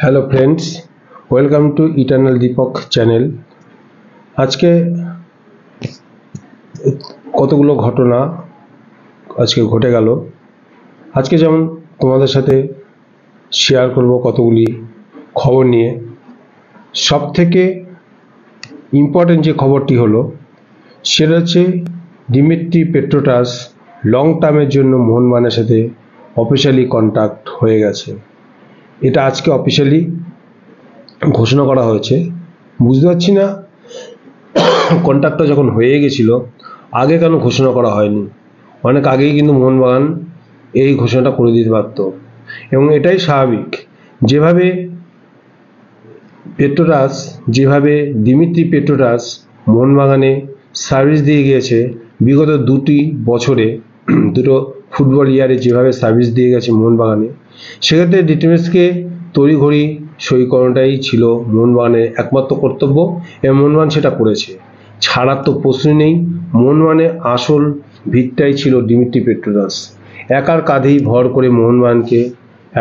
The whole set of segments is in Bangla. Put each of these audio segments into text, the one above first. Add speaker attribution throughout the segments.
Speaker 1: Hello friends, welcome to eternal Deepak channel. আজকে কতগুলো ঘটনা আজকে ঘটে গেল। আজকে যেমন তোমাদের সাথে শেয়ার করব কতগুলি খবর নিয়ে। সব থেকে ইম্পর্টেন্ট যে খবরটি হলো সেটা হচ্ছে দিমিত্রি পেট্রোটাস লং টার্মের জন্য মোহনবাগানের সাথে অফিসিয়ালি কন্ট্যাক্ট হয়ে গেছে। এটা আজকে অফিসিয়ালি ঘোষণা করা হয়েছে। বুঝতে পারছি না কন্ট্রাক্টটা যখন হয়ে গেছিল আগে কেন ঘোষণা করা হয়নি। অনেক আগেই কিন্তু মোহনবাগান এই ঘোষণাটা করে দিতে পারত এবং এটাই স্বাভাবিক। যেভাবে দিমিত্রি পেট্রোটাস মোহনবাগানে সার্ভিস দিয়ে গিয়েছে বিগত দুটি বছরে, দুটো ফুটবল ইয়ারে যেভাবে সার্ভিস দিয়ে গেছে মোহনবাগানে, সেক্ষেত্রে ডিটেলসকে তড়িঘড়ি সই করাটাই ছিল মোহনবাগানের একমাত্র কর্তব্য এবং মোহনবাগান সেটা করেছে। ছাড়ার তো প্রশ্ন নেই। মোহনবাগানের আসল ভিতটাই ছিল দিমিত্রি পেট্রোটাস। একার কাঁধেই ভর করে মোহনবাগানকে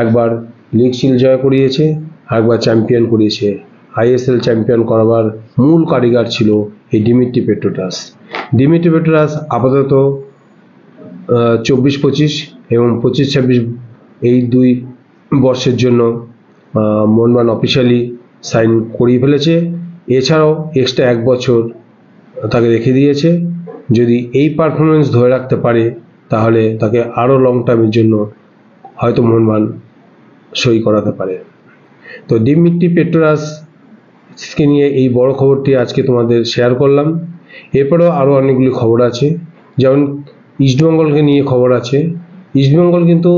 Speaker 1: একবার লিগ শিল্ড জয় করিয়েছে, একবার চ্যাম্পিয়ন করিয়েছে। আইএসএল চ্যাম্পিয়ন করাবার মূল কারিগর ছিল এই দিমিত্রি পেট্রোটাস। দিমিত্রি পেট্রোটাস আপাতত 24-25 এবং 25-26 এই দুই বর্ষের জন্য মোহনবাগান অফিসিয়ালি সাইন করিয়ে ফেলেছে। এছাড়াও এক্সট্রা 1 বছর তাকে রেখে দিয়েছে। যদি এই পারফরমেন্স ধরে রাখতে পারে তাহলে তাকে আরও লং টার্মের জন্য হয়তো মোহনবাগান সই করাতে পারে। তো দিমিত্রি পেট্রোটাসকে নিয়ে এই বড় খবরটি আজকে তোমাদের শেয়ার করলাম। এরপরেও আরও অনেকগুলি খবর আছে, যেমন ইস্টবেঙ্গলকে নিয়ে খবর আছে। ইস্টবেঙ্গল কিন্তু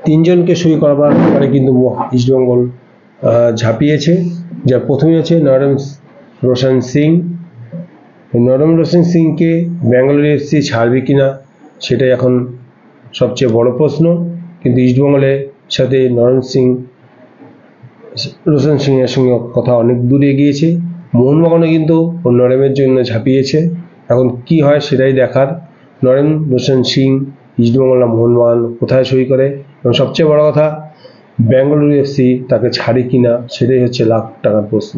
Speaker 1: তিনজনকে সই করাবার পরে কিন্তু ইস্টবেঙ্গল ঝাঁপিয়েছে। যার প্রথমে আছে নরেন রোশন সিংকে ব্যাঙ্গালোর এফসি ছাড়বে কিনা সেটাই এখন সবচেয়ে বড় প্রশ্ন। কিন্তু ইস্টবেঙ্গলের সাথে রোশন সিংয়ের সঙ্গে কথা অনেক দূর এগিয়েছে। মোহনবাগানও কিন্তু নরেনের জন্য ঝাঁপিয়েছে। এখন কি হয় সেটাই দেখার। রোশন সিং ইস্টবেঙ্গল না মোহনবাগান কোথায় সই করে, এবং সবচেয়ে বড় কথা ব্যাঙ্গালোর এফসি তাকে ছাড়ে কিনা সেটাই হচ্ছে লাখ টাকার প্রশ্ন।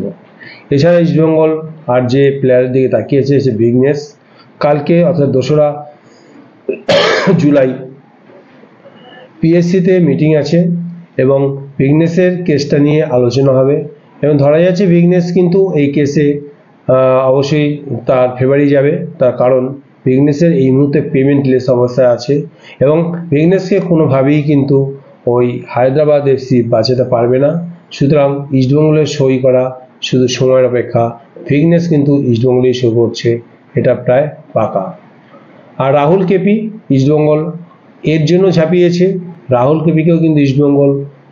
Speaker 1: এছাড়া ইস্টবেঙ্গল আর যে প্লেয়ারের দিকে তাকিয়েছে সে ভিগনেস। কালকে অর্থাৎ 2রা জুলাই পিএসসিতে মিটিং আছে এবং ভিগনেসের কেসটা নিয়ে আলোচনা হবে এবং ধরা যাচ্ছে ভিগনেস কিন্তু এই কেসে অবশ্যই তার ফেভারি যাবে। তার কারণ ভিগনেসের এই মুহূর্তে পেমেন্ট লেস অবস্থায় আছে এবং ভিগনেসকে কোনোভাবেই কিন্তু ওই হায়দ্রাবাদ এফসি বাঁচাতে পারবে না। সুতরাং ইস্টবেঙ্গলের সই করা শুধু সময়ের অপেক্ষা। ভিগনেস কিন্তু ইস্টবেঙ্গলেই সই করছে, এটা প্রায় পাকা। আর রাহুল কেপি ইস্টবেঙ্গল এর জন্য ঝাঁপিয়েছে। রাহুল কেপিকেও কিন্তু ইস্টবেঙ্গল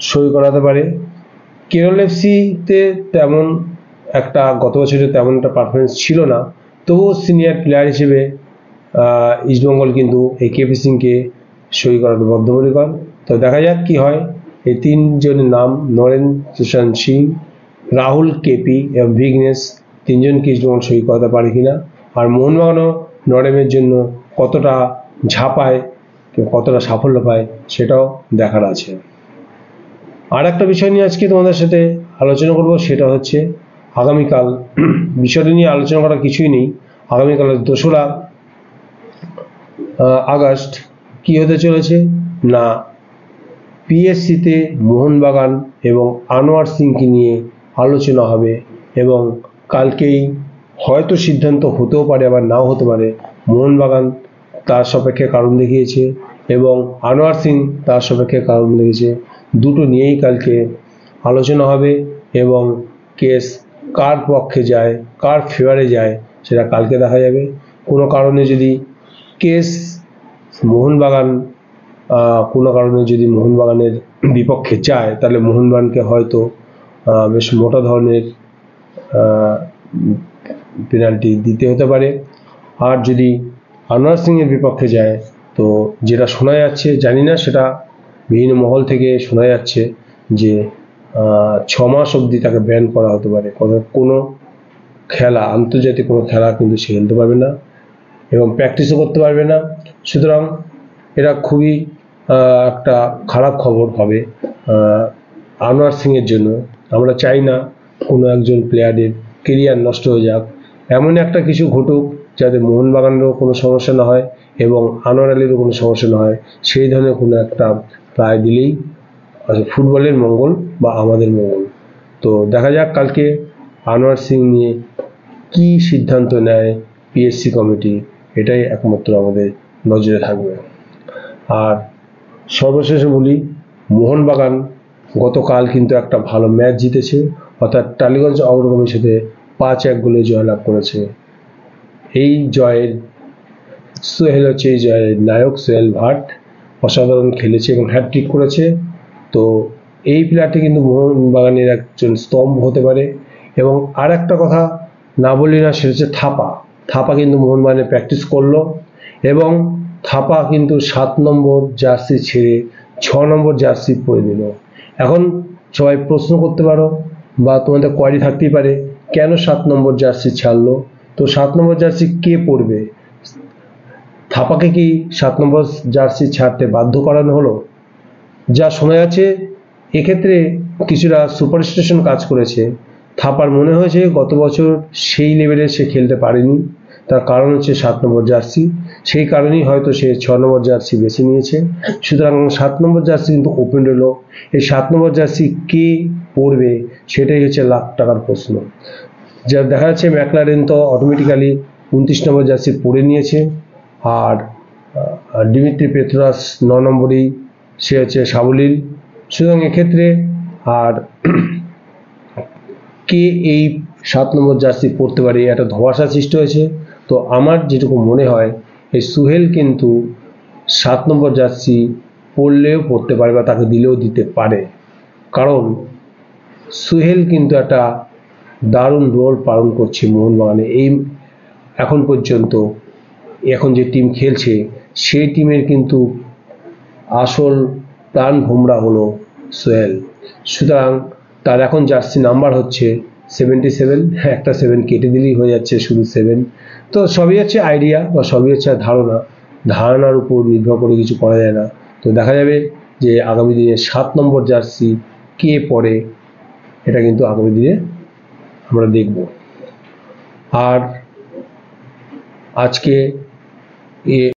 Speaker 1: সই করাতে পারে। কেরল এফসিতে তেমন একটা গত বছরে তেমন একটা পারফরমেন্স ছিল না, তবুও সিনিয়র প্লেয়ার হিসেবে ইস্টবেঙ্গল কিন্তু এই কেপি সিংকে সই করাতে বদ্ধপরিকর। তো দেখা যাক কি হয়। এই তিনজনের নাম নরেন রোশন সিং, রাহুল কেপি এবং ভিগনেস, তিনজনকে ইস্টবেঙ্গল সই করাতে পারে কিনা, আর মোহনবাগানও নরেনের জন্য কতটা ঝাঁপায়, কতটা সাফল্য পায় সেটাও দেখার আছে। আর একটা বিষয় নিয়ে আজকে তোমাদের সাথে আলোচনা করব, সেটা হচ্ছে আগামীকাল। বিষয়টা নিয়ে আলোচনা করার কিছুই নেই। আগামীকাল 2রা আগস্ট কি হতে চলেছে না, পিএসসিতে মোহনবাগান এবং আনোয়ার সিংকে নিয়ে আলোচনা হবে এবং কালকেই হয়তো সিদ্ধান্ত হতেও পারে আবার নাও হতে পারে। মোহনবাগান তার সপক্ষে কারণ দেখিয়েছে এবং আনোয়ার সিং তার সপক্ষে কারণ দেখিয়েছে। দুটো নিয়েই কালকে আলোচনা হবে এবং কেস কার পক্ষে যায়, কার ফেভারে যায় সেটা কালকে দেখা যাবে। কোনো কারণে যদি কেস মোহনবাগানের বিপক্ষে যায় তাহলে মোহনবাগানকে হয়তো বেশ মোটা ধরনের পেনাল্টি দিতে হতে পারে। আর যদি আনোয়ার সিংয়ের বিপক্ষে যায় তো যেটা শোনা যাচ্ছে, জানি না, সেটা বিভিন্ন মহল থেকে শোনা যাচ্ছে যে 6 মাস অবধি তাকে ব্যান করা হতে পারে। কোনো খেলা, আন্তর্জাতিক কোনো খেলা কিন্তু সে খেলতে পারবে না এবং প্র্যাকটিসও করতে পারবে না। সুতরাং এটা খুবই একটা খারাপ খবর হবে আনোয়ার সিং এর জন্য। আমরা চাই না কোনো একজন প্লেয়ারের কেরিয়ার নষ্ট হয়ে যাক, এমন একটা কিছু ঘটুক যাতে মোহনবাগানেরও কোনো সমস্যা না হয় এবং আনোয়ার আলীরও কোনো সমস্যা না হয়, সেই ধরনের কোনো একটা রায় দিলেই ফুটবলের মঙ্গল বা আমাদের মঙ্গল। তো দেখা যাক কালকে আনোয়ার সিং নিয়ে কি সিদ্ধান্ত নেয় পিএসসি কমিটি, এটাই একমাত্র আমাদের নজরে থাকবে। আর সর্বশেষে বলি, মোহনবাগান গতকাল কিন্তু একটা ভালো ম্যাচ জিতেছে, অর্থাৎ টালিগঞ্জ অগ্রগামীর সাথে 5-1 গোলে জয়লাভ করেছে। এই জয়ের সোহেল হচ্ছে এই জয়ের নায়ক। সোহেল ভাট অসাধারণ খেলেছে এবং হ্যাটট্রিক করেছে। তো এই প্লেয়ারটি কিন্তু মোহনবাগানের একজন স্তম্ভ হতে পারে। এবং আর একটা কথা না বলি না, সেটা হচ্ছে থাপা কিন্তু মোহনবাগানে প্র্যাকটিস করলো এবং থাপা কিন্তু 7 নম্বর জার্সি ছেড়ে 6 নম্বর জার্সি পরে দিল। এখন সবাই প্রশ্ন করতে পারো বা তোমাদের কোয়ারি থাকতেই পারে, কেন 7 নম্বর জার্সি ছাড়লো? তো 7 নম্বর জার্সি কে পরবে? থাপাকে কি 7 নম্বর জার্সি ছাড়তে বাধ্য করানো হলো? যা শোনা যাচ্ছে এক্ষেত্রে কিছুটা সুপারস্টিশন কাজ করেছে। থাপার মনে হয়েছে গত বছর সেই লেভেলে সে খেলতে পারেনি, তার কারণ হচ্ছে 7 নম্বর জার্সি, সেই কারণেই হয়তো সে 6 নম্বর জার্সি বেছে নিয়েছে। সুতরাং 7 নম্বর জার্সি কিন্তু ওপেন রইল। এই 7 নম্বর জার্সি কে পরবে সেটাই হচ্ছে লাখ টাকার প্রশ্ন। যা দেখা যাচ্ছে ম্যাকলারেন তো অটোমেটিক্যালি 29 নম্বর জার্সি পরে নিয়েছে, আর ডিমিত্রি পেত্রাস 9 নম্বরেই সে হচ্ছে সাবলীল। সুতরাং এক্ষেত্রে আর কে এই 7 নম্বর জার্সি পরতে পারে একটা ধোঁয়াশা সৃষ্টি হয়েছে। তো আমার যেটুকু মনে হয় এই সোহেল কিন্তু 7 নম্বর জার্সি পরলেও পরতে পারে বা তাকে দিলেও দিতে পারে, কারণ সোহেল কিন্তু একটা দারুণ রোল পালন করছে মোহনবাগানে। এই এখন পর্যন্ত এখন যে টিম খেলছে সেই টিমের কিন্তু আসল প্রাণ ভোমরা হলো সোহেল। সুতরাং তার এখন জার্সি নাম্বার হচ্ছে 77, একটা 7 কেটে দিলেই হয়ে যাচ্ছে শুধু 7। তো সবই হচ্ছে আইডিয়া বা সবই হচ্ছে ধারণার উপর নির্ভর করে কিছু করা যায় না। তো দেখা যাবে যে আগামী দিনে 7 নম্বর জার্সি কে পরে, এটা কিন্তু আগামী দিনে আমরা দেখব। আর আজকে